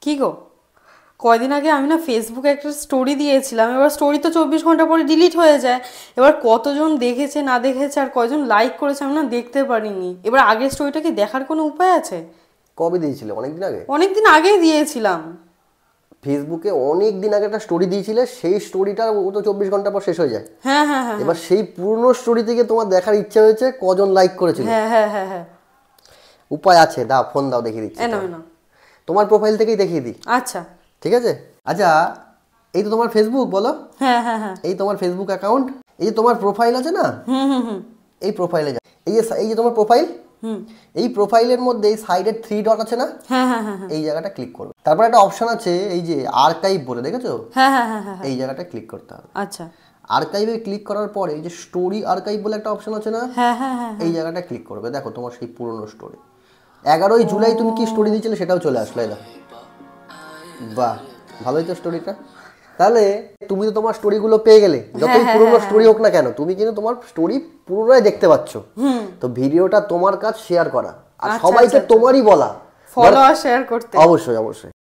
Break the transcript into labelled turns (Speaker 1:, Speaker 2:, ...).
Speaker 1: কি গো, কয়দিন আগে আমি না ফেসবুকে একটা স্টোরি দিয়েছিলাম, এবার স্টোরি তো 24 ঘন্টা পরে ডিলিট হয়ে যায়। এবার কতজন দেখেছে না দেখেছে আর কয়জন লাইক করেছে আমি না দেখতে পারিনি। এবার আগের স্টোরিটা কি দেখার কোনো উপায় আছে?
Speaker 2: কবে দিয়েছিলে? অনেকদিন আগে?
Speaker 1: অনেকদিন আগেই দিয়েছিলাম।
Speaker 2: ফেসবুকে অনেক দিন আগে একটা স্টোরি দিয়েছিলে, সেই স্টোরিটা ও তো 24 ঘন্টা পর শেষ হয়ে যায়।
Speaker 1: হ্যাঁ হ্যাঁ হ্যাঁ
Speaker 2: এবার সেই পুরনো স্টোরি থেকে তোমার দেখার ইচ্ছা হয়েছে কজন লাইক করেছিল।
Speaker 1: হ্যাঁ হ্যাঁ হ্যাঁ হ্যাঁ।
Speaker 2: উপায় আছে, দাও ফোন দাও দেখিয়ে দিচ্ছি।
Speaker 1: এনো এনো।
Speaker 2: তোমার প্রোফাইল থেকেই দেখিয়ে দিই।
Speaker 1: আচ্ছা
Speaker 2: ঠিক আছে। আচ্ছা, এই তো তোমার ফেসবুক, বলো।
Speaker 1: হ্যাঁ হ্যাঁ হ্যাঁ।
Speaker 2: এই তোমার ফেসবুক অ্যাকাউন্ট, এই যে তোমার প্রোফাইল আছে না, এই প্রোফাইলে যা, এই যে তোমার প্রোফাইল, এই প্রোফাইলের মধ্যে এই সাইডের 3 ডট আছে না,
Speaker 1: হ্যাঁ হ্যাঁ হ্যাঁ।
Speaker 2: এই জায়গাটা ক্লিক করবে। তারপর একটা অপশন আছে এই যে আর্কাইভ বলে, দেখেছো?
Speaker 1: হ্যাঁ হ্যাঁ হ্যাঁ হ্যাঁ।
Speaker 2: এই জায়গাটা ক্লিক করতে হবে।
Speaker 1: আচ্ছা।
Speaker 2: আর্কাইভে ক্লিক করার পরে এই যে স্টোরি আর্কাইভ বলে একটা অপশন আছে না,
Speaker 1: হ্যাঁ হ্যাঁ হ্যাঁ।
Speaker 2: এই জায়গাটা ক্লিক করবে। দেখো তোমার সেই পুরনো স্টোরি, 11ই জুলাই তুমি কি স্টোরি দিয়েছিলে সেটাও চলে আসলো। এই দেখো, বাহ, ভালোই তো স্টোরিটা। তাহলে তুমি তো তোমার স্টোরিগুলো পেয়ে গেলে, যতই পুরনো স্টোরি হোক না কেন, তুমি কিন্তু তোমার স্টোরি পুরোটাই দেখতে পাচ্ছ। তো ভিডিওটা তোমার কাজ শেয়ার করা, আর সবাইকে তোমারই বলা,
Speaker 1: ফলো আর শেয়ার করতে।
Speaker 2: অবশ্যই অবশ্যই।